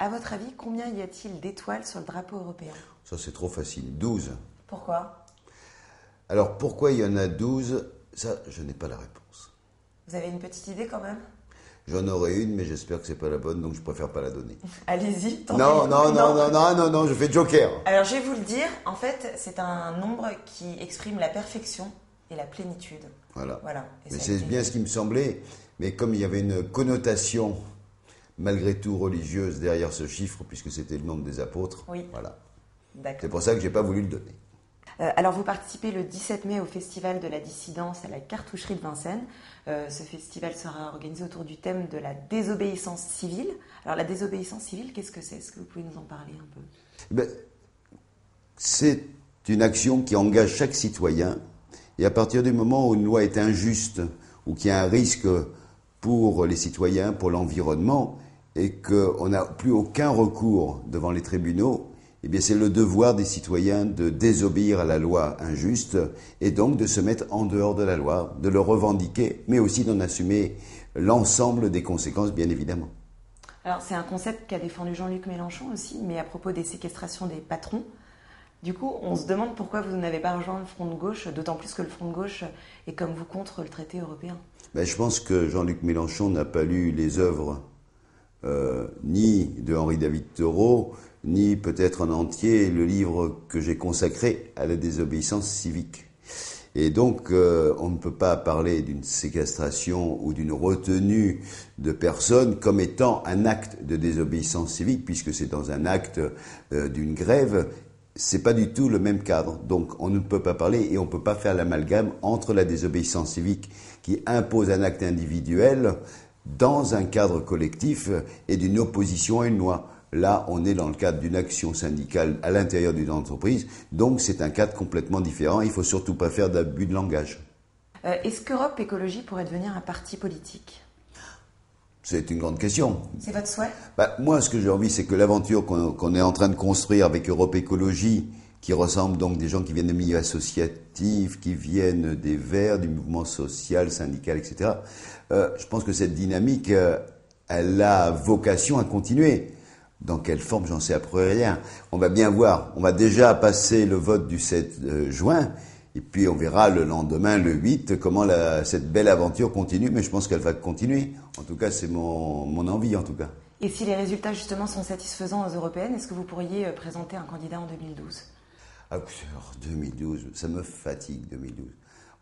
À votre avis, combien y a-t-il d'étoiles sur le drapeau européen? Ça, c'est trop facile. 12. Pourquoi? Alors, pourquoi il y en a 12? Ça, je n'ai pas la réponse. Vous avez une petite idée quand même? J'en aurais une, mais j'espère que c'est pas la bonne, donc je préfère pas la donner. Allez-y, tentez. Non, je fais joker. Alors je vais vous le dire, en fait, c'est un nombre qui exprime la perfection et la plénitude. Voilà. Et Mais ça a c'est été- bien ce qui me semblait, mais comme il y avait une connotation, malgré tout, religieuse derrière ce chiffre, puisque c'était le nombre des apôtres, Oui. voilà. D'accord. C'est pour ça que j'ai pas voulu le donner. Alors vous participez le 17 mai au Festival de la dissidence à la Cartoucherie de Vincennes. Ce festival sera organisé autour du thème de la désobéissance civile. Alors la désobéissance civile, qu'est-ce que c'est? Est-ce que vous pouvez nous en parler un peu? Ben, c'est une action qui engage chaque citoyen, et à partir du moment où une loi est injuste ou qu'il y a un risque pour les citoyens, pour l'environnement, et qu'on n'a plus aucun recours devant les tribunaux, eh bien c'est le devoir des citoyens de désobéir à la loi injuste et donc de se mettre en dehors de la loi, de le revendiquer, mais aussi d'en assumer l'ensemble des conséquences, bien évidemment. Alors c'est un concept qu'a défendu Jean-Luc Mélenchon aussi, mais à propos des séquestrations des patrons. Du coup, on se demande pourquoi vous n'avez pas rejoint le Front de gauche, d'autant plus que le Front de gauche est comme vous contre le traité européen. Ben, je pense que Jean-Luc Mélenchon n'a pas lu les œuvres ni de Henri David Thoreau, ni peut-être en entier le livre que j'ai consacré à la désobéissance civique. Et donc, on ne peut pas parler d'une séquestration ou d'une retenue de personnes comme étant un acte de désobéissance civique, puisque c'est dans un acte d'une grève. C'est pas du tout le même cadre. Donc, on ne peut pas parler et on ne peut pas faire l'amalgame entre la désobéissance civique qui impose un acte individuel dans un cadre collectif et d'une opposition à une loi. Là, on est dans le cadre d'une action syndicale à l'intérieur d'une entreprise, donc c'est un cadre complètement différent. Il ne faut surtout pas faire d'abus de langage. Est-ce qu'Europe Écologie pourrait devenir un parti politique? C'est une grande question. C'est votre souhait? Moi, ce que j'ai envie, c'est que l'aventure qu'on est en train de construire avec Europe Écologie, qui ressemble donc des gens qui viennent de milieux associatifs, qui viennent des Verts, du mouvement social, syndical, etc. Je pense que cette dynamique, elle a vocation à continuer. Dans quelle forme, j'en sais après rien. On va bien voir. On va déjà passer le vote du 7 juin, et puis on verra le lendemain, le 8, comment cette belle aventure continue, mais je pense qu'elle va continuer. En tout cas, c'est mon envie, en tout cas. Et si les résultats justement sont satisfaisants aux européennes, est-ce que vous pourriez présenter un candidat en 2012? Alors, 2012, ça me fatigue, 2012.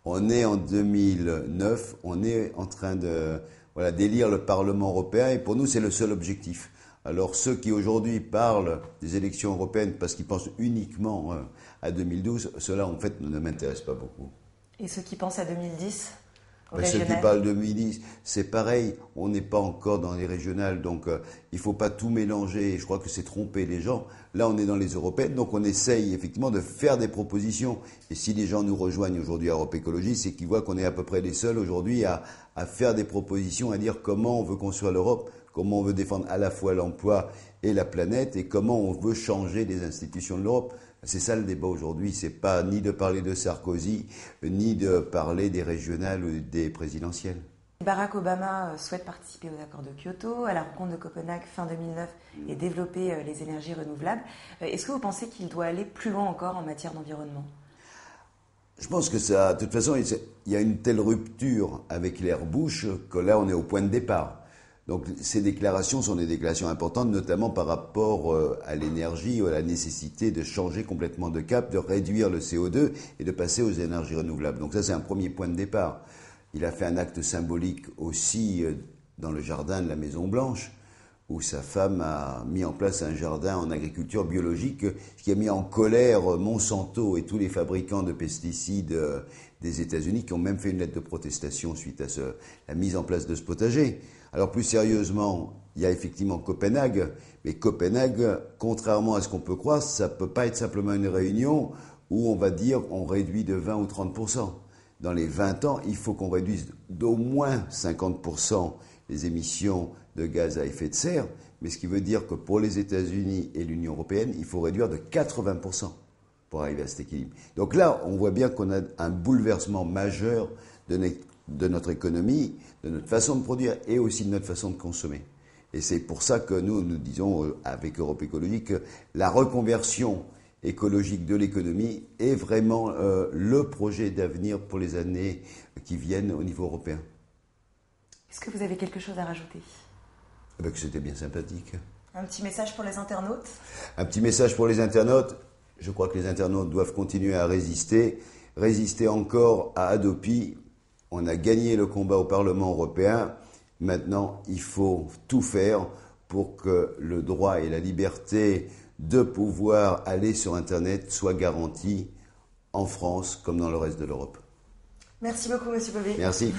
On est en 2009, on est en train d'élire le Parlement européen, et pour nous, c'est le seul objectif. Alors ceux qui aujourd'hui parlent des élections européennes parce qu'ils pensent uniquement à 2012, ceux-là en fait ne m'intéressent pas beaucoup. Et ceux qui pensent à 2010 au Ceux qui régional? parlent de 2010, c'est pareil, on n'est pas encore dans les régionales, donc il ne faut pas tout mélanger, je crois que c'est tromper les gens. Là on est dans les européennes, donc on essaye effectivement de faire des propositions. Et si les gens nous rejoignent aujourd'hui à Europe Écologie, c'est qu'ils voient qu'on est à peu près les seuls aujourd'hui à faire des propositions, à dire comment on veut construire l'Europe, comment on veut défendre à la fois l'emploi et la planète, et comment on veut changer les institutions de l'Europe. C'est ça le débat aujourd'hui, c'est pas ni de parler de Sarkozy, ni de parler des régionales ou des présidentielles. Barack Obama souhaite participer aux accords de Kyoto, à la rencontre de Copenhague fin 2009 et développer les énergies renouvelables. Est-ce que vous pensez qu'il doit aller plus loin encore en matière d'environnement? Je pense que ça, de toute façon, il y a une telle rupture avec l'ère Bush que là, on est au point de départ. Donc ces déclarations sont des déclarations importantes, notamment par rapport à l'énergie, à la nécessité de changer complètement de cap, de réduire le CO2 et de passer aux énergies renouvelables. Donc ça, c'est un premier point de départ. Il a fait un acte symbolique aussi dans le jardin de la Maison Blanche, où sa femme a mis en place un jardin en agriculture biologique, ce qui a mis en colère Monsanto et tous les fabricants de pesticides des États-Unis, qui ont même fait une lettre de protestation suite à la mise en place de ce potager. Alors plus sérieusement, il y a effectivement Copenhague, mais Copenhague, contrairement à ce qu'on peut croire, ça ne peut pas être simplement une réunion où on va dire on réduit de 20 ou 30%. Dans les 20 ans, il faut qu'on réduise d'au moins 50% les émissions de gaz à effet de serre, mais ce qui veut dire que pour les États-Unis et l'Union européenne, il faut réduire de 80% pour arriver à cet équilibre. Donc là, on voit bien qu'on a un bouleversement majeur de notre économie, de notre façon de produire et aussi de notre façon de consommer. Et c'est pour ça que nous disons avec Europe Écologie que la reconversion écologique de l'économie est vraiment le projet d'avenir pour les années qui viennent au niveau européen. Est-ce que vous avez quelque chose à rajouter? Que c'était bien sympathique. Un petit message pour les internautes? Un petit message pour les internautes. Je crois que les internautes doivent continuer à résister encore à Hadopi. On a gagné le combat au Parlement européen. Maintenant, il faut tout faire pour que le droit et la liberté de pouvoir aller sur Internet soient garantis en France comme dans le reste de l'Europe. Merci beaucoup, Monsieur Bové. Merci.